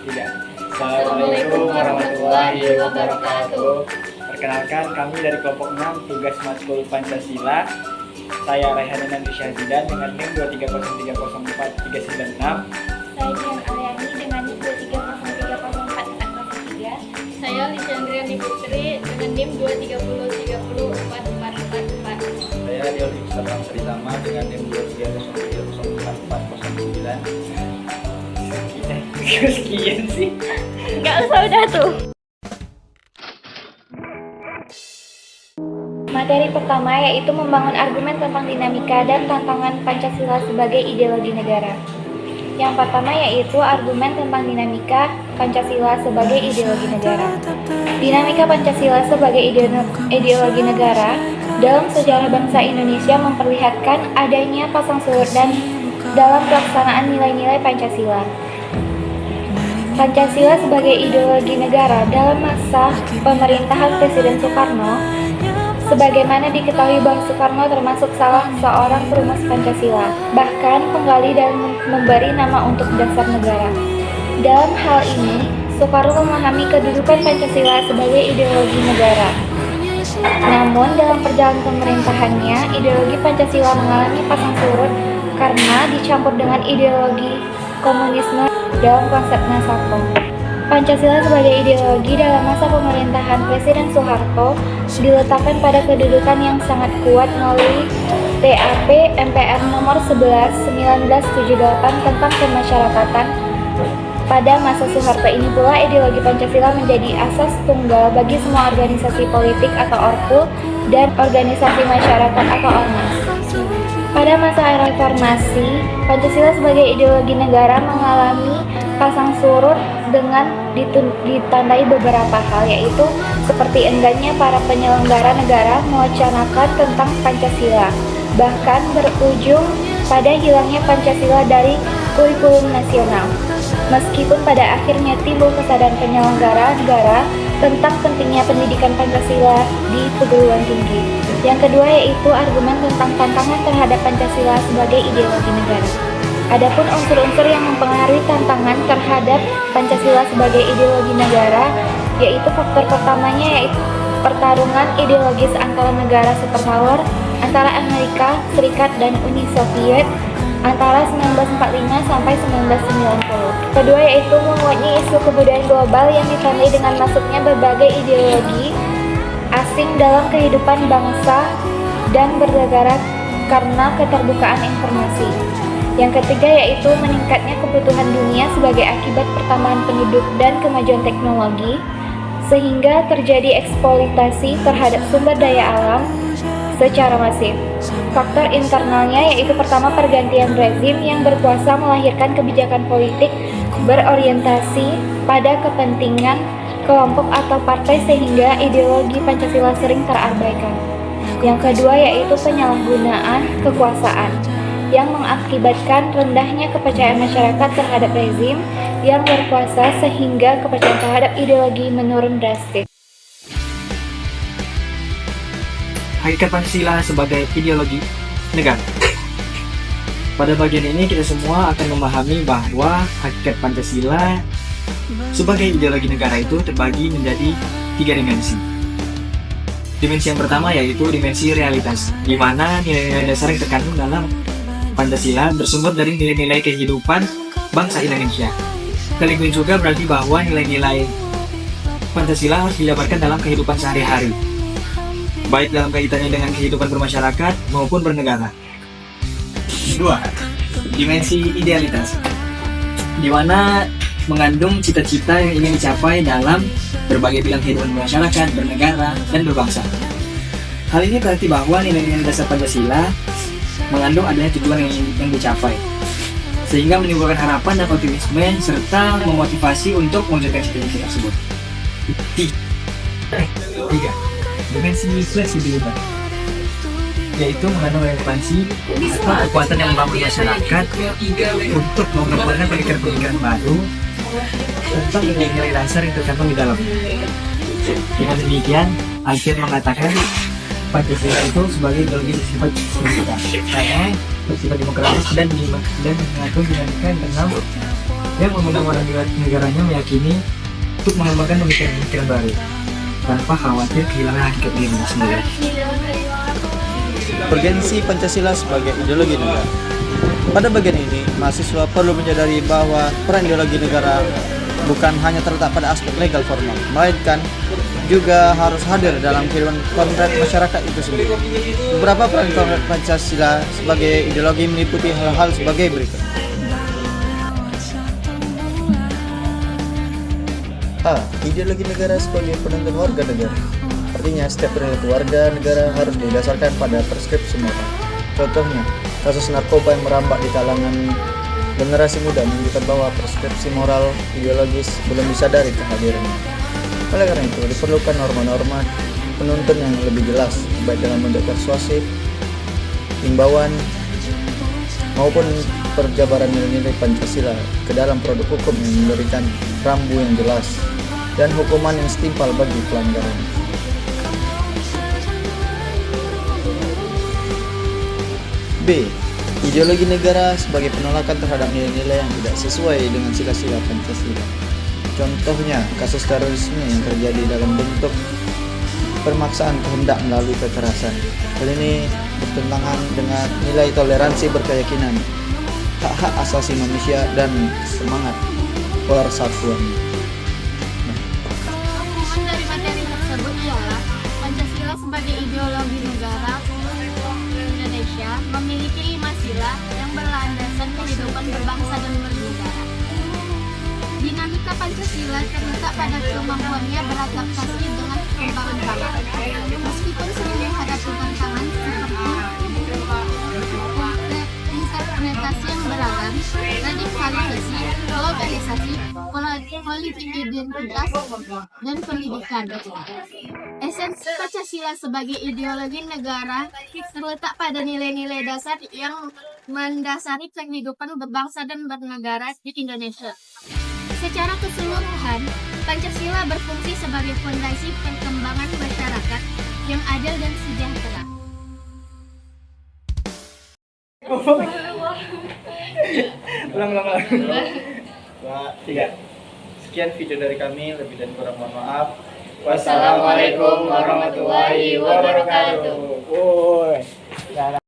Tiga. Assalamualaikum warahmatullahi wabarakatuh. Perkenalkan, kami dari kelompok 6 tugas matkul Pancasila. Saya Raihan Nandri Syahzidan dengan NIM 230304396. Saya Jihan Aryani dengan NIM 230304443. Saya Lisandriani Putri dengan NIM 230304444. Saya Dion Instagram Seritama dengan NIM 230304409. Sekian sih. Nggak usah, udah tuh. Materi pertama yaitu membangun argumen tentang dinamika dan tantangan Pancasila sebagai ideologi negara. Yang pertama yaitu argumen tentang dinamika Pancasila sebagai ideologi negara. Dinamika Pancasila sebagai ideologi negara dalam sejarah bangsa Indonesia memperlihatkan adanya pasang surut dan dalam pelaksanaan nilai-nilai Pancasila. Pancasila sebagai ideologi negara dalam masa pemerintahan Presiden Soekarno. Sebagaimana diketahui bahwa Soekarno termasuk salah seorang perumus Pancasila, bahkan penggali dan memberi nama untuk dasar negara. Dalam hal ini, Soekarno memahami kedudukan Pancasila sebagai ideologi negara. Namun, dalam perjalanan pemerintahannya, ideologi Pancasila mengalami pasang surut karena dicampur dengan ideologi komunisme dalam konsep Nasako. Pancasila sebagai ideologi dalam masa pemerintahan Presiden Soeharto diletakkan pada kedudukan yang sangat kuat melalui TAP MPR nomor 11 1978 tentang pemasyarakatan. Pada masa Soeharto ini pula ideologi Pancasila menjadi asas tunggal bagi semua organisasi politik atau ortu dan organisasi masyarakat atau ormas. Pada masa era reformasi, Pancasila sebagai ideologi negara mengalami pasang surut dengan ditandai beberapa hal, yaitu seperti enggannya para penyelenggara negara mewacanakan tentang Pancasila, bahkan berujung pada hilangnya Pancasila dari kurikulum nasional. Meskipun pada akhirnya timbul kesadaran penyelenggara negara tentang pentingnya pendidikan Pancasila di perguruan tinggi. Yang kedua yaitu argumen tentang tantangan terhadap Pancasila sebagai ideologi negara. Adapun unsur-unsur yang mempengaruhi tantangan terhadap Pancasila sebagai ideologi negara, yaitu faktor pertamanya yaitu pertarungan ideologis antara negara superpower, antara Amerika Serikat dan Uni Soviet, antara 1945 sampai 1990. Kedua yaitu menguatnya isu kebudayaan global yang ditandai dengan masuknya berbagai ideologi asing dalam kehidupan bangsa dan bernegara karena keterbukaan informasi. Yang ketiga yaitu meningkatnya kebutuhan dunia sebagai akibat pertambahan penduduk dan kemajuan teknologi, sehingga terjadi eksploitasi terhadap sumber daya alam secara masif. Faktor internalnya yaitu pertama pergantian rezim yang berkuasa melahirkan kebijakan politik berorientasi pada kepentingan kelompok atau partai sehingga ideologi Pancasila sering terabaikan. Yang kedua yaitu penyalahgunaan kekuasaan yang mengakibatkan rendahnya kepercayaan masyarakat terhadap rezim yang berkuasa sehingga kepercayaan terhadap ideologi menurun drastis. Hakikat Pancasila sebagai ideologi negara. Pada bagian ini kita semua akan memahami bahwa hakikat Pancasila sebagai ideologi negara itu terbagi menjadi 3 dimensi. Dimensi yang pertama yaitu dimensi realitas, di mana nilai-nilai dasar yang terkandung dalam Pancasila bersumber dari nilai-nilai kehidupan bangsa Indonesia. Sekaligus juga berarti bahwa nilai-nilai Pancasila harus dijabarkan dalam kehidupan sehari-hari, baik dalam kaitannya dengan kehidupan bermasyarakat maupun bernegara. Kedua, dimensi idealitas, di mana mengandung cita-cita yang ingin dicapai dalam berbagai bidang kehidupan bermasyarakat, bernegara, dan berbangsa. Hal ini berarti bahwa nilai-nilai dasar Pancasila mengandung adanya tujuan yang dicapai, sehingga menimbulkan harapan dan optimisme serta memotivasi untuk mewujudkan cita-cita tersebut. Tiga, dimensi fleksibilitas, yaitu mengandung relevansi atau kekuatan yang membangun masyarakat untuk mengembangkan pemikiran-pemikiran baru tentang nilai-nilai dasar yang terkandung di dalam. Dengan demikian, Alfian mengatakan Pancasila itu sebagai ideologi bersifat demokratis karena bersifat demokratis dan mengatur dinamika internal yang mengundang orang negaranya meyakini untuk mengembangkan pemikiran-pemikiran baru tanpa khawatir kehilangan hakikat dirinya sendiri. Urgensi Pancasila sebagai ideologi negara. Pada bagian ini, mahasiswa perlu menyadari bahwa peran ideologi negara bukan hanya terletak pada aspek legal formal, melainkan juga harus hadir dalam kehidupan konkret masyarakat itu sendiri. Beberapa peran konkret Pancasila sebagai ideologi meliputi hal-hal sebagai berikut. A. Ideologi negara sebagai penuntun warga negara. Artinya, setiap perilaku warga negara harus didasarkan pada preskripsi moral. Contohnya, kasus narkoba yang merambat di kalangan generasi muda menunjukkan bahwa preskripsi moral ideologis belum disadari kehadirannya. Oleh karena itu, diperlukan norma-norma penuntun yang lebih jelas, baik dalam bentuk persuasif, himbauan, maupun perjabaran nilai-nilai Pancasila ke dalam produk hukum yang memberikan rambu yang jelas dan hukuman yang setimpal bagi pelanggaran. B. Ideologi negara sebagai penolakan terhadap nilai-nilai yang tidak sesuai dengan sila-sila Pancasila. Contohnya, kasus terorisme yang terjadi dalam bentuk pemaksaan kehendak melalui kekerasan. Hal ini bertentangan dengan nilai toleransi berkeyakinan, hak-hak asasi manusia, dan semangat persatuan. Keumuman dari materi tersebut ialah Pancasila sebagai ideologi negara Indonesia memiliki 5 sila yang berlandaskan kehidupan berbangsa dan bernegara. Dinamika Pancasila terletak pada kemampuannya beradaptasi dengan perkembangan zaman. Meskipun sering menghadapi tantangan seperti interpretasi yang beragam, radikalisasi, globalisasi, politik identitas, dan pendidikan. Esensi Pancasila sebagai ideologi negara terletak pada nilai-nilai dasar yang mendasari kehidupan berbangsa dan bernegara di Indonesia. Secara keseluruhan, Pancasila berfungsi sebagai fondasi perkembangan masyarakat yang adil dan sejahtera. Ulang. 2, 3. Sekian video dari kami, lebih dan kurang mohon maaf. Wassalamualaikum warahmatullahi wabarakatuh.